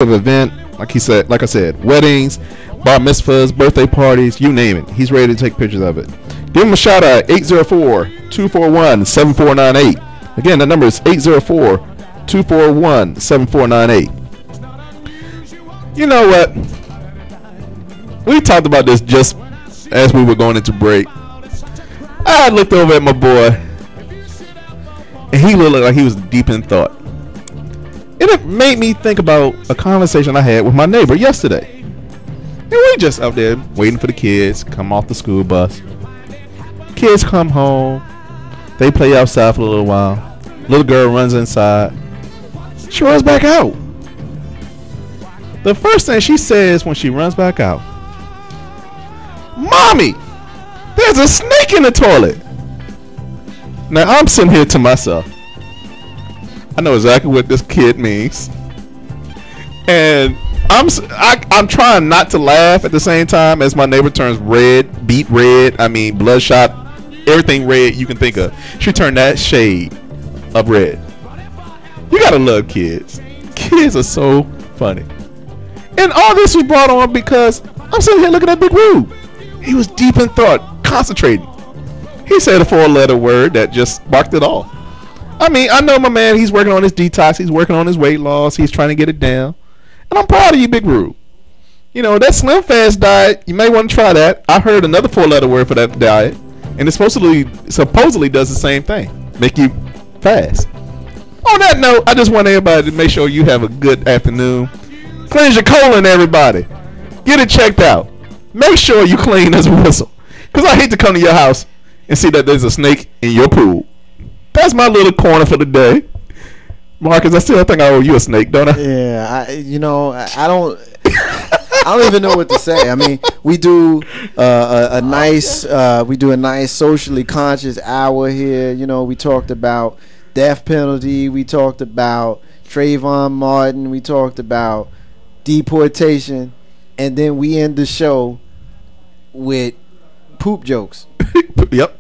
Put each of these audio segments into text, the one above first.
of event, like I said, weddings, bar mitzvahs, birthday parties, you name it. He's ready to take pictures of it. Give him a shout out, 804-241-7498. Again, that number is 804-241-7498. You know what? We talked about this just as we were going into break. I looked over at my boy, and he looked like he was deep in thought. And it made me think about a conversation I had with my neighbor yesterday. And we just out there waiting for the kids come off the school bus. Kids come home. They play outside for a little while. Little girl runs inside. She runs back out. The first thing she says when she runs back out, "Mommy, there's a snake in the toilet." Now I'm sitting here to myself. I know exactly what this kid means, and I'm trying not to laugh at the same time as my neighbor turns red, beet red. I mean, bloodshot, everything red you can think of. She turned that shade of red. You gotta love kids. Kids are so funny, and all this was brought on because I'm sitting here looking at Big Rube. He was deep in thought, concentrating. He said a 4-letter word that just sparked it all. I mean, I know my man, he's working on his detox, he's working on his weight loss, he's trying to get it down. And I'm proud of you, Big Rube. You know, that Slim Fast diet, you may want to try that. I heard another 4-letter word for that diet, and it supposedly does the same thing. Make you fast. On that note, I just want everybody to make sure you have a good afternoon. Cleanse your colon, everybody. Get it checked out. Make sure you clean as a whistle. Because I hate to come to your house and see that there's a snake in your pool. That's my little corner for the day. Marcus, I still think I owe you a snake, don't I? Yeah, I don't even know what to say. I mean, we do a nice socially conscious hour here. You know, we talked about death penalty, we talked about Trayvon Martin, we talked about deportation, and then we end the show with poop jokes. Yep.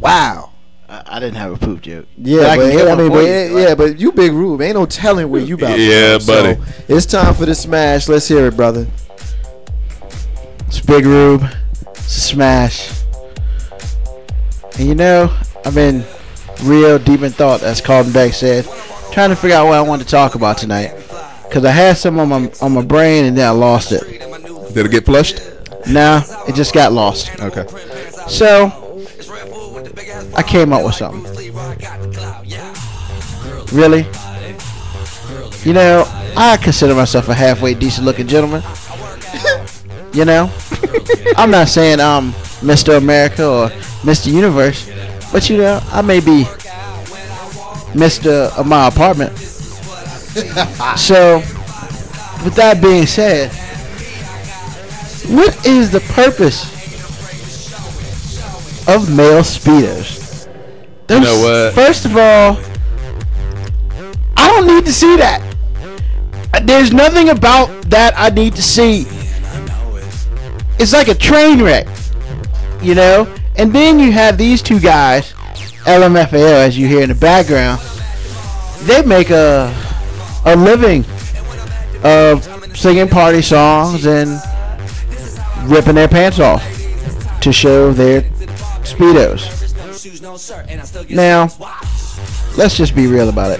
Wow. I didn't have a poop joke. Yeah, but you Big Rube. Ain't no telling where you about to go. Buddy. So it's time for the smash. Let's hear it, brother. It's Big Rube. It's a smash. And you know, I've been real deep in thought, as Carlton Beck said, trying to figure out what I want to talk about tonight. Because I had some on my brain and then I lost it. Did it get flushed? Nah, it just got lost. Okay. So I came up with something. Really? You know, I consider myself a halfway decent looking gentleman. You know? I'm not saying I'm Mr. America or Mr. Universe, but you know, I may be Mr. of my apartment. So, with that being said, what is the purpose of male speedos? You know what? First of all, I don't need to see that. There's nothing about that I need to see. It's like a train wreck, you know? And then you have these two guys, LMFAO, as you hear in the background. They make a living of singing party songs and ripping their pants off to show their speedos. Now, let's just be real about it.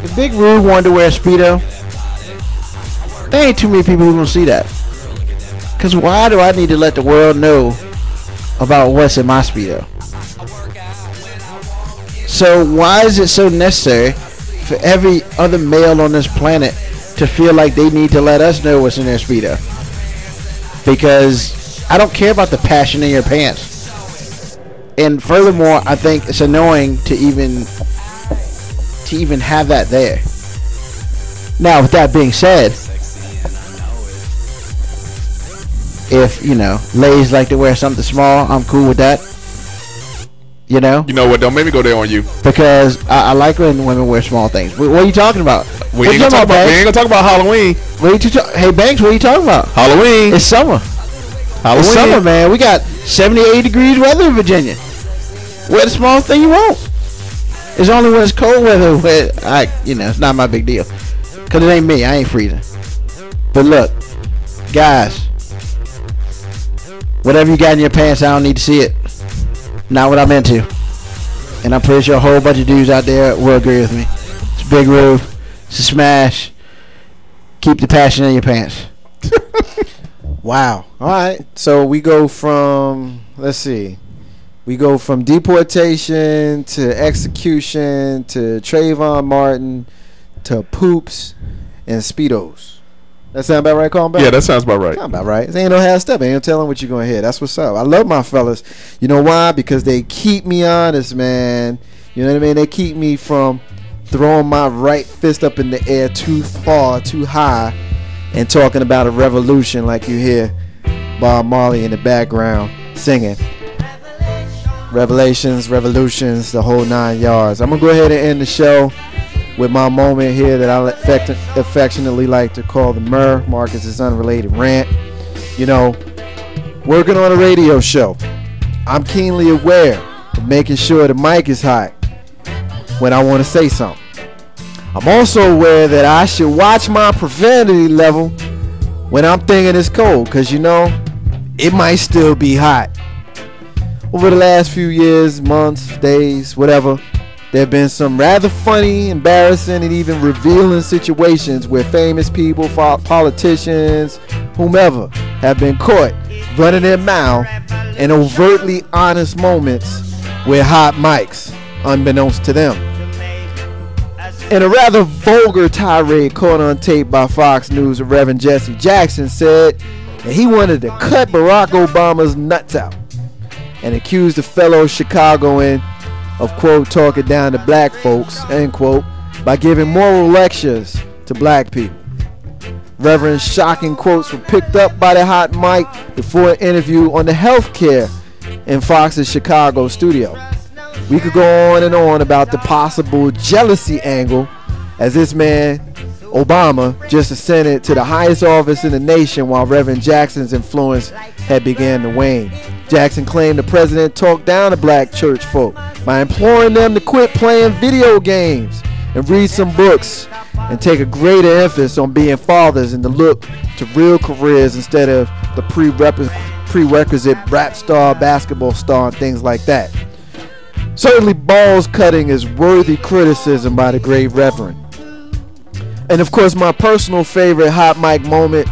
If Big Rube wanted to wear a speedo, there ain't too many people who gonna see that. Cause why do I need to let the world know about what's in my speedo? So why is it so necessary for every other male on this planet to feel like they need to let us know what's in their speedo? Because I don't care about the passion in your pants. And furthermore, I think it's annoying to even have that there. Now, with that being said, if, you know, ladies like to wear something small, I'm cool with that. You know? You know what? Don't make me go there on you. Because I like when women wear small things. What are you talking about? We ain't gonna talk about Halloween. Hey, Banks, what are you talking about? Halloween. It's summer. Halloween. It's summer, man. We got 78 degrees weather in Virginia. Wear the smallest thing you want. It's only when it's cold weather where it's not my big deal. Because it ain't me. I ain't freezing. But look, guys, whatever you got in your pants, I don't need to see it. Not what I'm into. And I'm pretty sure a whole bunch of dudes out there will agree with me. It's a big roof. It's a smash. Keep the passion in your pants. Wow. All right. So we go from, let's see. We go from deportation to execution to Trayvon Martin to poops and Speedos. That sound about right, Calm back? Yeah, that sounds about right. Sound about right. They ain't no half step. Ain't no telling what you're going to hear. That's what's up. I love my fellas. You know why? Because they keep me honest, man. You know what I mean? They keep me from throwing my right fist up in the air too far, too high, and talking about a revolution like you hear Bob Marley in the background singing. Revelations, revolutions, the whole 9 yards. I'm going to go ahead and end the show with my moment here that I affectionately like to call the Marcus's Unrelated Rant. You know, working on a radio show, I'm keenly aware of making sure the mic is hot when I want to say something. I'm also aware that I should watch my profanity level when I'm thinking it's cold, because, you know, it might still be hot. Over the last few years, months, days, whatever, there have been some rather funny, embarrassing, and even revealing situations where famous people, politicians, whomever, have been caught running their mouth in overtly honest moments with hot mics, unbeknownst to them. In a rather vulgar tirade caught on tape by Fox News, Reverend Jesse Jackson said that he wanted to cut Barack Obama's nuts out and accused a fellow Chicagoan of, quote, talking down to black folks, end quote, by giving moral lectures to black people. Reverend's shocking quotes were picked up by the hot mic before an interview on the healthcare in Fox's Chicago studio. We could go on and on about the possible jealousy angle, as this man, Obama, just ascended to the highest office in the nation while Reverend Jackson's influence had begun to wane. Jackson claimed the president talked down to black church folk by imploring them to quit playing video games and read some books and take a greater emphasis on being fathers and to look to real careers instead of the prerequisite rap star, basketball star, and things like that. Certainly balls cutting is worthy criticism by the great Reverend. And of course, my personal favorite hot mic moment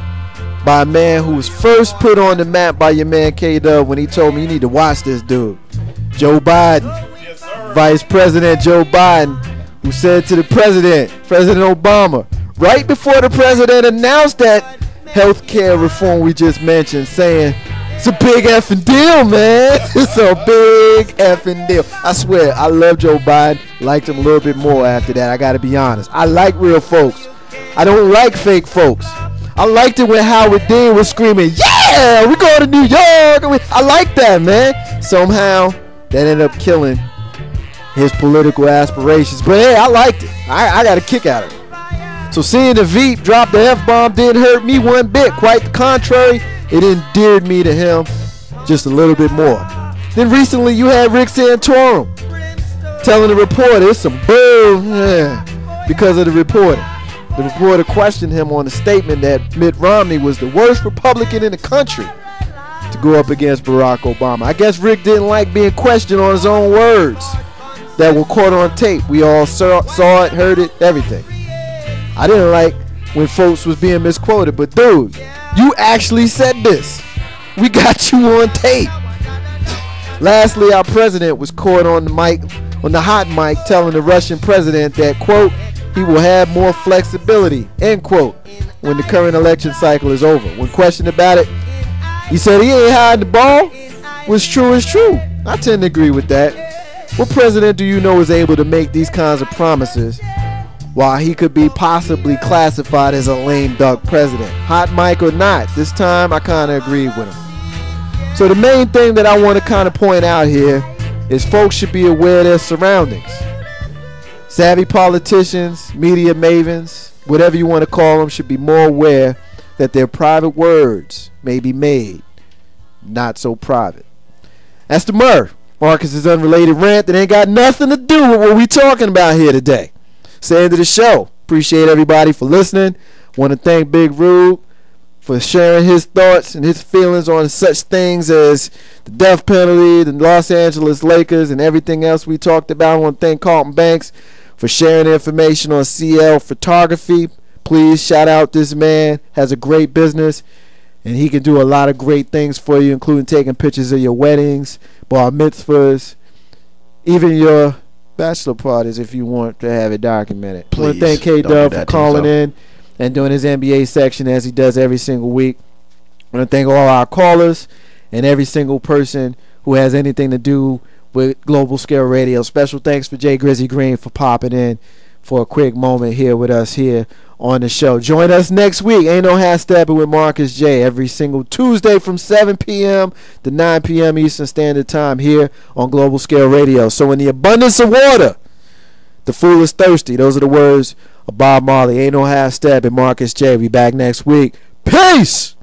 by a man who was first put on the map by your man K-Dub when he told me you need to watch this dude. Joe Biden, Vice President Joe Biden, who said to the President Obama, right before the President announced that health care reform we just mentioned, saying, it's a big effing deal, man. It's a big effing deal. I swear, I love Joe Biden. Liked him a little bit more after that. I got to be honest. I like real folks. I don't like fake folks. I liked it when Howard Dean was screaming, yeah, we're going to New York. I like that, man. Somehow, that ended up killing his political aspirations. But hey, I liked it. I got a kick out of it. So seeing the Veep drop the F-bomb didn't hurt me one bit. Quite the contrary, it endeared me to him just a little bit more. Then recently you had Rick Santorum telling the reporter it's some bull because of the reporter. The reporter questioned him on the statement that Mitt Romney was the worst Republican in the country to go up against Barack Obama. I guess Rick didn't like being questioned on his own words that were caught on tape. We all saw it, heard it, everything. I didn't like when folks was being misquoted, but dude, you actually said this. We got you on tape. Lastly, our president was caught on the hot mic telling the Russian president that, quote, he will have more flexibility, end quote, when the current election cycle is over. When questioned about it, he said he ain't hiding the ball. What's true is true. I tend to agree with that. What president do you know is able to make these kinds of promises while he could be possibly classified as a lame duck president? Hot mic or not, this time I kind of agree with him. So the main thing that I want to kind of point out here is folks should be aware of their surroundings. Savvy politicians, media mavens, whatever you want to call them, should be more aware that their private words may be made not so private. That's the Marcus's Unrelated Rant that ain't got nothing to do with what we talking about here today. It's the end of the show. Appreciate everybody for listening. Want to thank Big Rube for sharing his thoughts and his feelings on such things as the death penalty, the Los Angeles Lakers, and everything else we talked about. I want to thank Carlton Banks for sharing information on CL photography. Please shout out this man. Has a great business, and he can do a lot of great things for you, including taking pictures of your weddings, bar mitzvahs, even your bachelor parties if you want to have it documented. I want to thank K-Dub for calling in and doing his NBA section as he does every single week. I want to thank all our callers and every single person who has anything to do with Global Scale Radio. Special thanks for Jay Grizzy Green for popping in for a quick moment here with us here on the show. Join us next week. Ain't No Half Steppin' with Marcus J. every single Tuesday from 7 p.m. to 9 p.m. Eastern Standard Time here on Global Scale Radio. So in the abundance of water, the fool is thirsty. Those are the words of Bob Marley. Ain't No Half Steppin', Marcus J. We back next week. Peace!